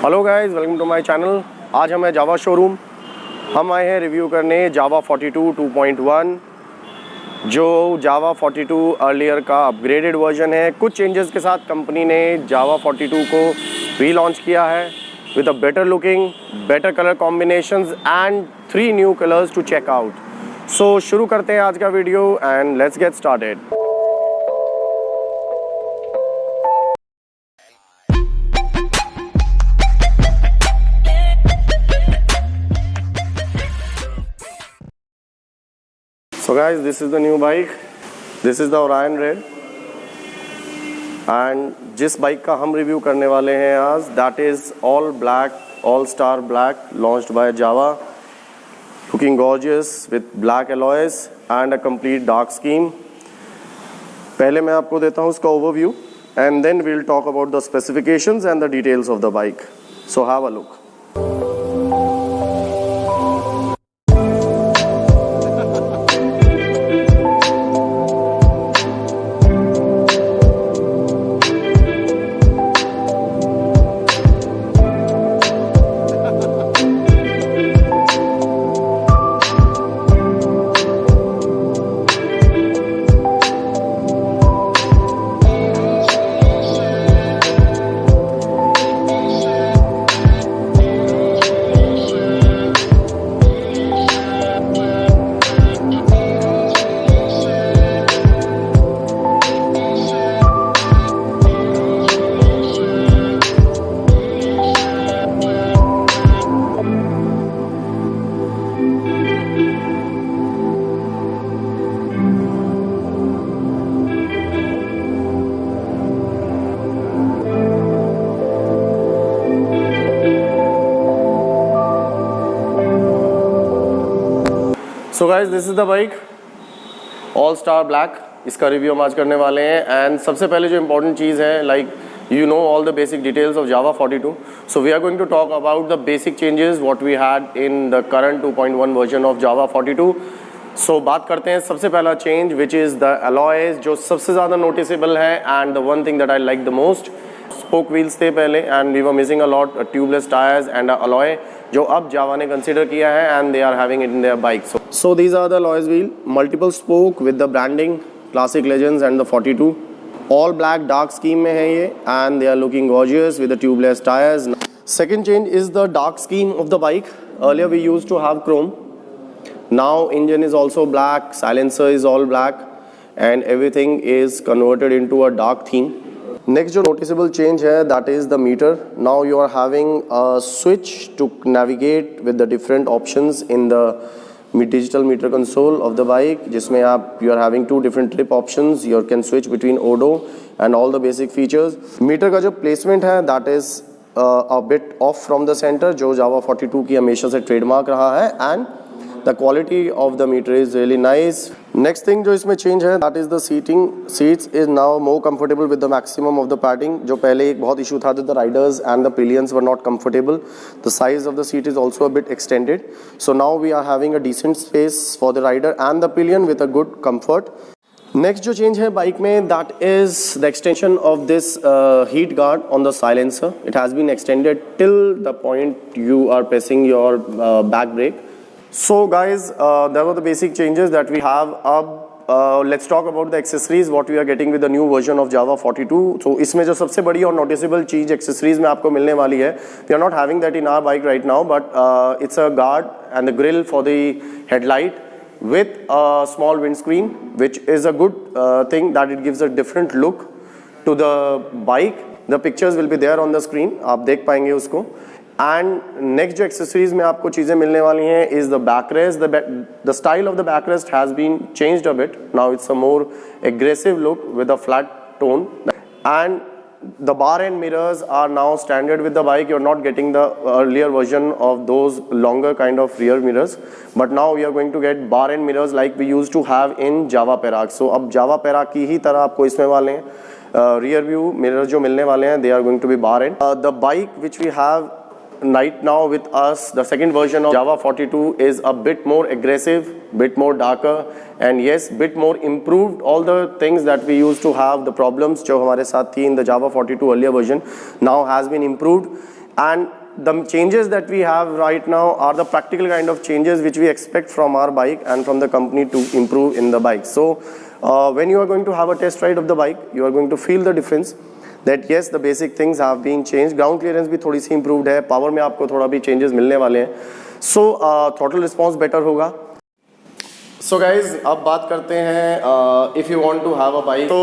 Hello guys, welcome to my channel. आज हम है जावा शोरूम। हम आए हैं रिव्यू करने जावा 42 2.1 जो जावा 42 अर्लियर का अपग्रेडेड वर्जन है। कुछ चेंजेस के साथ कंपनी ने जावा 42 को रीलॉन्च किया है with a better looking, better colour combinations and 3 new colours to check out. So शुरू करते हैं आज का video and let's get started. So guys, this is the new bike. This is the Orion Red. And जिस bike का हम review करने वाले हैं आज, that is all black, all star black, launched by Java. Looking gorgeous with black alloys and a complete dark scheme. पहले मैं आपको देता हूँ उसका overview and then we'll talk about the specifications and the details of the bike. So have a look. So guys, this is the bike all star black. इसका review हम आज करने वाले हैं। एंड सबसे पहले जो इंपॉर्टेंट चीज़ है, like you know all the basic details of Java 42. So we are going to talk about the basic changes what we had in the current 2.1 version of Java 42. So बात करते हैं सबसे पहला change which is the alloys, जो सबसे ज़्यादा noticeable है and the one thing that I like the most. Spoke wheels थे पहले and we were missing a lot, tubeless tires and a alloy जो अब Java ने consider किया है and they are having it in their bike. So these are the alloys wheel, multiple spoke with the branding, Classic Legends and the 42. All black dark scheme में है ये and they are looking gorgeous with the tubeless tires. Second change is the dark scheme of the bike. Earlier we used to have chrome. Now engine is also black, silencer is all black and everything is converted into a dark theme. Next जो noticeable change है that is the meter. Now you are having a switch to navigate with the different options in the digital meter console of the bike, जिसमें आप you are having 2 different trip options. You can switch between odo and all the basic features. Meter का जो placement है that is a bit off from the center, जो Java 42 की हमेशा से trademark रहा है and the quality of the meter is really nice. Next thing जो इसमें change है that is the seating. Seats is now more comfortable with the maximum of the padding. जो पहले एक बहुत issue था that the riders and the pillions were not comfortable. The size of the seat is also a bit extended. So now we are having a decent space for the rider and the pillion with a good comfort. Next जो change है bike में that is the extension of this heat guard on the silencer. It has been extended till the point you are pressing your back brake. So guys, there were the basic changes that we have. Let's talk about the accessories what we are getting with the new version of Java 42. So इसमें जो सबसे बड़ी और noticeable चीज़ accessories में आपको मिलने वाली है, we are not having that in our bike right now, but it's a guard and the grill for the headlight with a small windscreen, which is a good thing that it gives a different look to the bike. The pictures will be there on the screen, आप देख पाएंगे उसको. And next जो accessories में आपको चीज़ें मिलने वाली हैं is the backrest. The style of the backrest has been changed a bit. Now it's a more aggressive look with a flat tone and the bar and mirrors are now standard with the bike. You're not getting the earlier version of those longer kind of rear mirrors, but now we are going to get bar and mirrors like we used to have in Java Perak. So अब Java Perak की ही तरह आपको इसमें वाले हैं rear view mirror जो मिलने वाले हैं, they are going to be bar and the bike which we have right now with us, the second version of Java 42 is a bit more aggressive, bit more darker, and yes, bit more improved. All the things that we used to have, the problems जो हमारे साथ थी in the Java 42 earlier version, now has been improved. and the changes that we have right now are the practical kind of changes which we expect from our bike and from the company to improve in the bike. So when you are going to have a test ride of the bike, you are going to feel the difference that yes, the basic things have been changed. Ground clearance भी थोड़ी सी improved है, power में आपको थोड़ा भी changes मिलने वाले हैं. So throttle response better होगा. So guys, अब बात करते हैं if you want to have a bike. So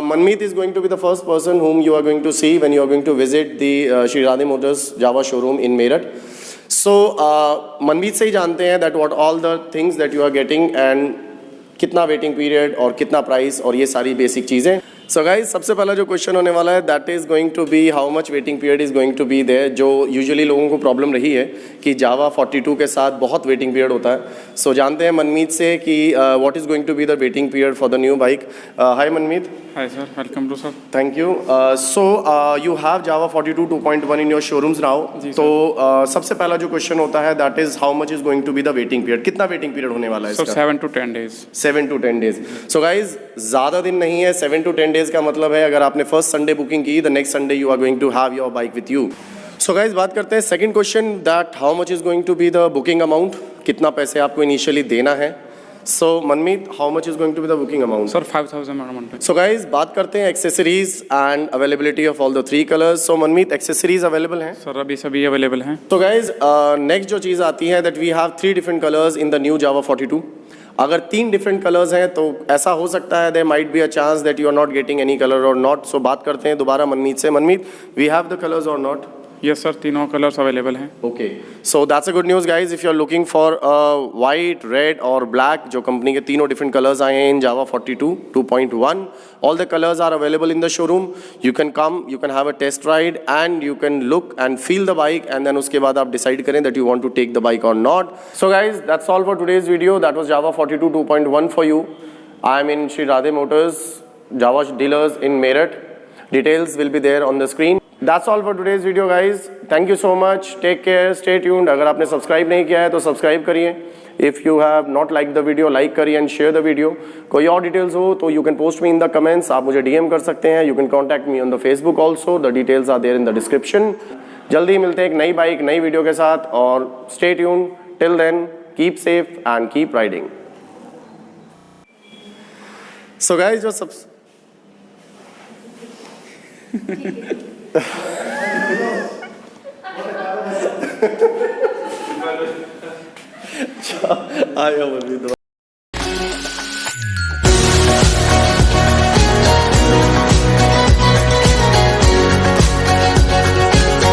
Manmeet is going to be the first person whom you are going to see when you are going to visit the Shri Radhe Motors Java showroom in Meerut. So Manmeet से ही जानते हैं that what all the things that you are getting and कितना waiting period और कितना price और ये सारी basic चीज़ें. सो गाइज, सबसे पहला जो क्वेश्चन होने वाला है that is going to be how much waiting period is going to be there. जो यूजुअली लोगों को प्रॉब्लम रही है कि जावा 42 के साथ बहुत वेटिंग पीरियड होता है. सो जानते हैं मनमीत से कि what is going to be the waiting period for the new bike. Hi Manmeet. Hi sir, welcome to sir. Thank you. So you have Java 42 2.1 in your showrooms now. तो सबसे पहला जो क्वेश्चन होता है that is how much is going to be the waiting period. कितना waiting period होने वाला है So इसका? 7 to 10 days. 7 to 10 days. So guys, ज़्यादा दिन नहीं है. 7 to 10 days का मतलब है अगर आपने फर्स्ट संडे बुकिंग की, the next Sunday you are going to have your bike with you. So guys, बात करते हैं second question that how much is going to be the booking amount. कितना पैसे आपको इनिशियली देना है. So Manmeet, how much is going to be the booking amount? Sir 5,000 per month. So guys, बात करते हैं accessories and availability of all the 3 colors. So Manmeet, accessories available हैं? Sir अभी सभी अवेलेबल हैं. So guys, next जो चीज़ आती है that we have 3 different colors in the new Java 42. अगर 3 different colors हैं तो ऐसा हो सकता है there might be a chance that you are not getting any color or not. So बात करते हैं दोबारा मनमीत से. मनमीत, we have the colors or not? Yes sir, तीनों कलर्स अवेलेबल हैं. Okay, so that's a good news guys. If you are looking for white, red or black, जो company के तीनों different colors आए हैं in Java 42 2.1, all the colors are available in the showroom. You can come, you can have a test ride and you can look and feel the bike and then उसके बाद आप decide करें that you want to take the bike or not. So guys, that's all for today's video. That was Java 42 2.1 for you. I am in Shri Radhe Motors, Java dealers in Meerut. Details will be there on the screen. That's all for today's video guys. Thank you so much. Take care. Stay tuned. अगर आपने subscribe नहीं किया है तो subscribe करिए. If you have not liked the video, like करिए and share the video. कोई और डिटेल्स हो तो you can post me in the comments. आप मुझे DM कर सकते हैं. You can contact me on the Facebook also. The details are there in the description. जल्दी मिलते हैं एक नई बाइक नई वीडियो के साथ और stay tuned. Till then, keep safe and keep riding. So guys, जो आया